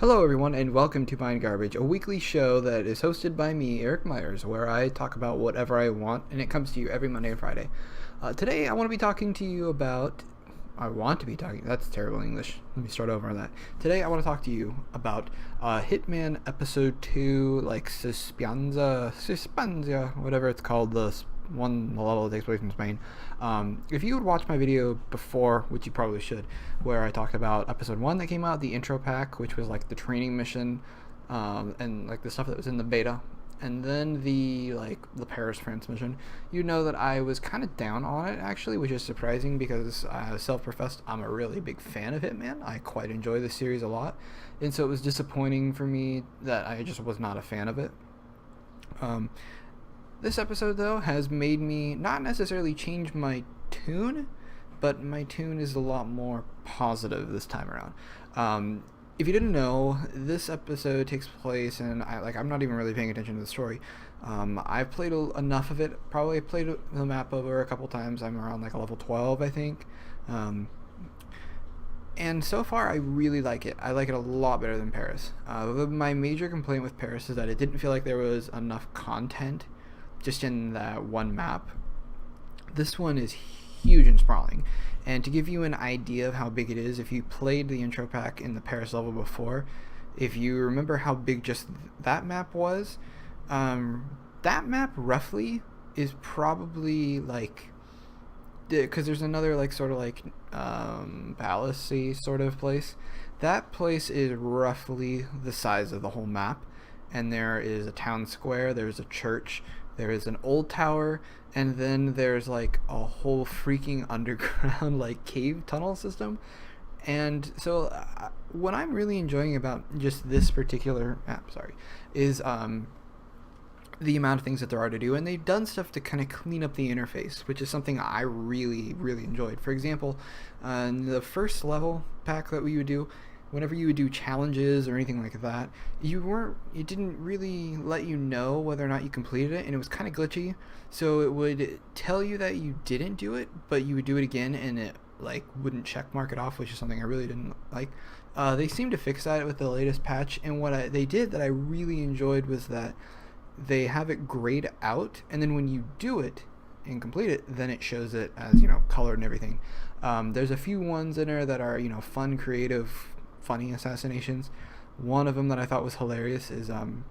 Hello, everyone, and welcome to Mind Garbage, a weekly show that is hosted by me, Eric Myers, where I talk about whatever I want, and it comes to you every Monday and Friday. Today, I want to be talking to you about. I want to be talking. That's terrible English. Let me start over on that. Today, I want to talk to you about Hitman Episode 2, like Suspenza, whatever it's called, the level that takes place in Spain. If you would watch my video before, which you probably should, where I talked about episode 1 that came out, the intro pack, which was like the training mission, and like the stuff that was in the beta, and then the Paris, France mission, you know that I was kind of down on it actually, which is surprising because self-professed I'm a really big fan of Hitman. I quite enjoy the series a lot, and so it was disappointing for me that I just was not a fan of it. This episode, though, has made me not necessarily change my tune, but my tune is a lot more positive this time around. If you didn't know, this episode takes place, and I'm not even really paying attention to the story. I've played enough of it. Probably played the map over a couple times. I'm around like a level 12, I think. And so far, I really like it. I like it a lot better than Paris. My major complaint with Paris is that it didn't feel like there was enough content just in that one map. This one is huge and sprawling, and to give you an idea of how big it is, if you played the intro pack in the Paris level before, if you remember how big just that map was, that map roughly is probably like, because there's another like sort of like palace-y sort of place. That place is roughly the size of the whole map, and there is a town square, there's a church, there is an old tower, and then there's like a whole freaking underground like cave tunnel system. And so what I'm really enjoying about just this particular map, is the amount of things that there are to do, and they've done stuff to kind of clean up the interface, which is something I really enjoyed. For example, in the first level pack that we would do, whenever you would do challenges or anything like that, it didn't really let you know whether or not you completed it, and it was kind of glitchy. So it would tell you that you didn't do it, but you would do it again, and it like wouldn't check mark it off, which is something I really didn't like. They seemed to fix that with the latest patch, and what they did that I really enjoyed was that they have it grayed out, and then when you do it and complete it, then it shows it as, colored and everything. There's a few ones in there that are, fun, creative, funny assassinations. One of them that I thought was hilarious is one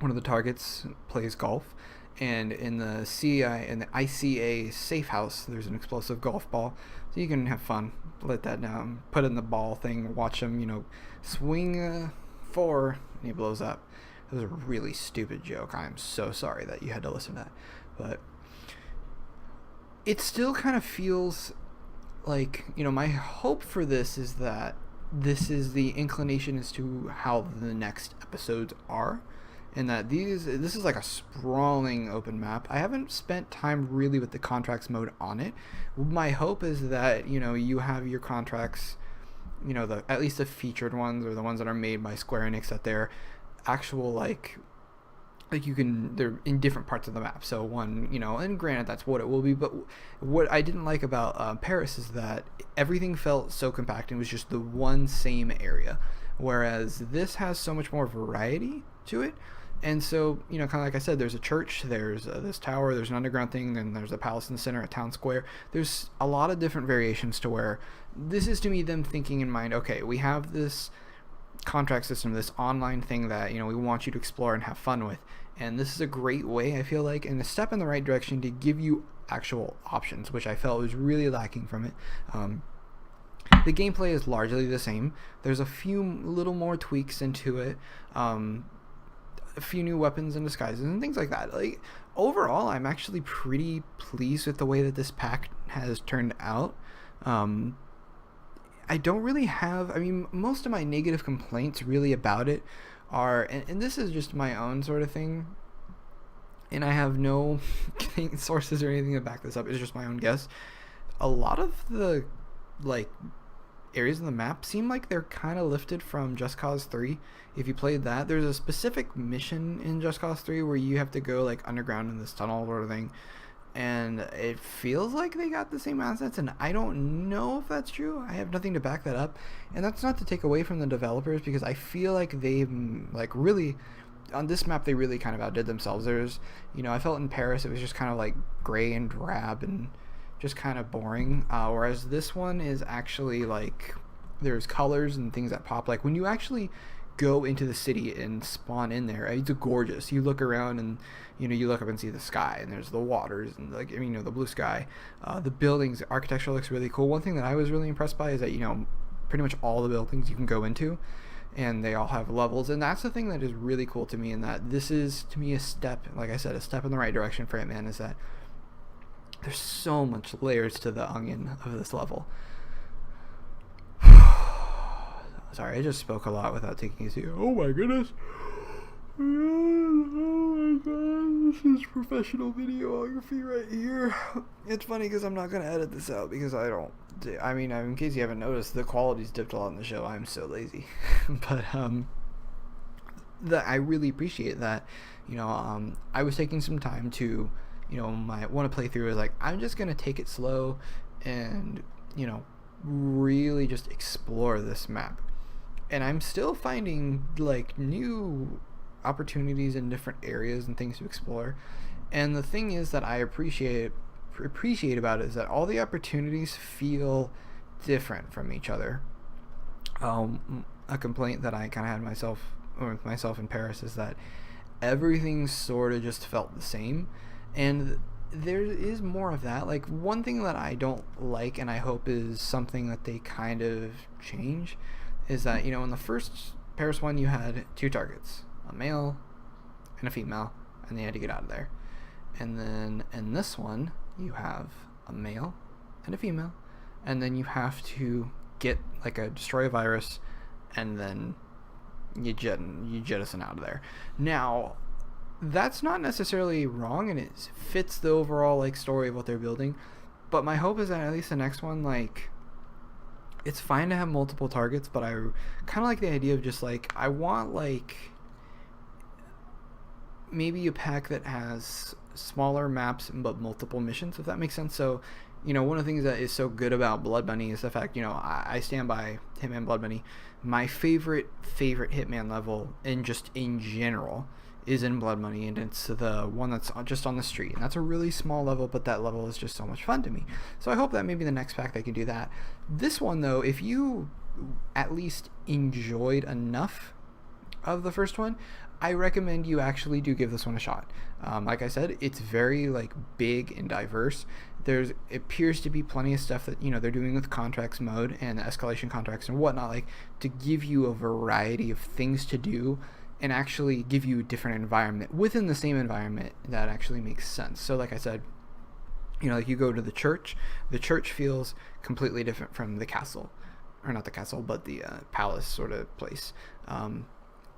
of the targets plays golf, and in the ICA safe house there's an explosive golf ball, so you can have fun, let that down, put in the ball thing, watch him swing 4 and he blows up. It was a really stupid joke. I am so sorry that you had to listen to that, but it still kind of feels like, my hope for this is that this is the inclination as to how the next episodes are, and that this is like a sprawling open map. I haven't spent time really with the contracts mode on it. My hope is that you have your contracts, at least the featured ones, or the ones that are made by Square Enix, that they're actual like they're in different parts of the map. So one, and granted that's what it will be, but what I didn't like about Paris is that everything felt so compact and it was just the one same area, whereas this has so much more variety to it. And so, kind of like I said, there's a church, there's this tower, there's an underground thing, then there's a palace in the center, a town square. There's a lot of different variations to where this is, to me, them thinking in mind, okay, we have this contract system, this online thing that we want you to explore and have fun with, and this is a great way, I feel like, and a step in the right direction to give you actual options, which I felt was really lacking from it. The gameplay is largely the same. There's a few little more tweaks into it, a few new weapons and disguises and things like that. Like, overall, I'm actually pretty pleased with the way that this pack has turned out. I don't really have, most of my negative complaints really about it are, and this is just my own sort of thing, and I have no sources or anything to back this up, it's just my own guess. A lot of the, areas in the map seem like they're kind of lifted from Just Cause 3. If you played that, there's a specific mission in Just Cause 3 where you have to go, underground in this tunnel sort of thing, and it feels like they got the same assets, and I don't know if that's true. I have nothing to back that up, and that's not to take away from the developers, because I feel like they've like really on this map they really kind of outdid themselves. There's, I felt in Paris it was just kind of like gray and drab and just kind of boring, whereas this one is actually like there's colors and things that pop. Like when you actually go into the city and spawn in there, it's gorgeous. You look around and you look up and see the sky, and there's the waters and like the blue sky. The buildings, the architecture looks really cool. One thing that I was really impressed by is that pretty much all the buildings you can go into, and they all have levels, and that's the thing that is really cool to me. And that this is to me a step, like I said, a step in the right direction for Hitman, is that there's so much layers to the onion of this level. Sorry, I just spoke a lot without taking it seriously. Oh my goodness. Oh my god, this is professional videography right here. It's funny because I'm not going to edit this out because in case you haven't noticed, the quality's dipped a lot in the show. I'm so lazy. But I really appreciate that. I was taking some time to, my want to play through is like, I'm just going to take it slow and, really just explore this map. And I'm still finding like new opportunities in different areas and things to explore. And the thing is that I appreciate about it is that all the opportunities feel different from each other. A complaint that I kind of had with myself in Paris is that everything sort of just felt the same, and there is more of that. Like one thing that I don't like, and I hope is something that they kind of change, is that in the first Paris one you had 2 targets, a male and a female, and they had to get out of there. And then in this one you have a male and a female, and then you have to destroy a virus, and then you jettison out of there. Now that's not necessarily wrong, and it fits the overall story of what they're building, but my hope is that at least the next one, it's fine to have multiple targets, but I kind of like the idea of just I want maybe a pack that has smaller maps but multiple missions, if that makes sense. So one of the things that is so good about Blood Money is the fact, I stand by Hitman Blood Money. My favorite Hitman level, and just in general, is in Blood Money, and it's the one that's just on the street, and that's a really small level, but that level is just so much fun to me. So I hope that maybe the next pack they can do that. This one though, if you at least enjoyed enough of the first one, I recommend you actually do give this one a shot. Like I said, it's very big and diverse. There appears to be plenty of stuff that they're doing with contracts mode and the escalation contracts and whatnot, to give you a variety of things to do and actually give you a different environment within the same environment that actually makes sense. So like I said, you go to the church feels completely different from the castle, or not the castle, but the palace sort of place.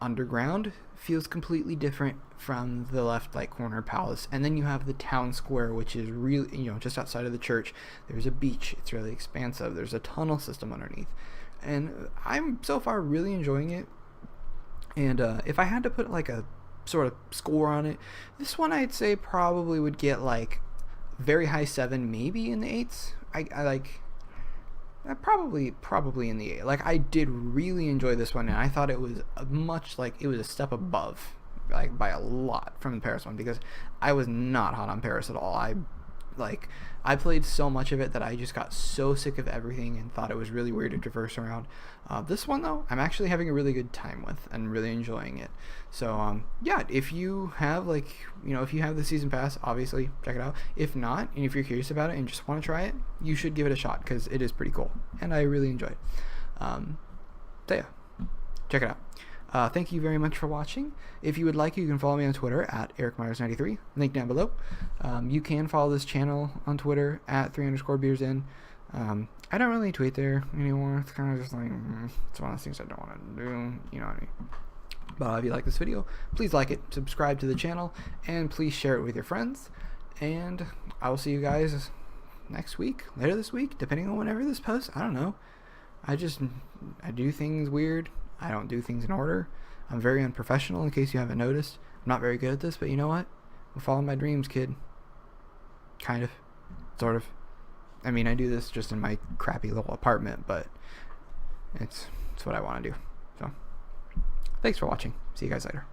Underground feels completely different from the left corner palace, and then you have the town square, which is really just outside of the church. There's a beach, it's really expansive, there's a tunnel system underneath, and I'm so far really enjoying it. And if I had to put a sort of score on it, this one I'd say probably would get very high 7, maybe in the 8s. Probably in the 8. I did really enjoy this one, and I thought it was it was a step above, by a lot, from the Paris one, because I was not hot on Paris at all. I played so much of it that I just got so sick of everything and thought it was really weird to traverse around. This one though, I'm actually having a really good time with and really enjoying it. So yeah, if you have if you have the season pass, obviously check it out. If not, and if you're curious about it and just want to try it, you should give it a shot, because it is pretty cool and I really enjoy it. So yeah, check it out. Thank you very much for watching. If you would like, you can follow me on Twitter at EricMyers93, link down below. You can follow this channel on Twitter at 3_beersin. I don't really tweet there anymore. It's kind of just it's one of those things I don't want to do, you know what I mean? But if you like this video, please like it, subscribe to the channel, and please share it with your friends. And I will see you guys next week, later this week, depending on whenever this posts. I don't know. I do things weird. I don't do things in order. I'm very unprofessional, in case you haven't noticed. I'm not very good at this, but you know what? I'm following my dreams, kid. kind of, sort of. I mean, I do this just in my crappy little apartment, but it's what I want to do. So, thanks for watching. See you guys later.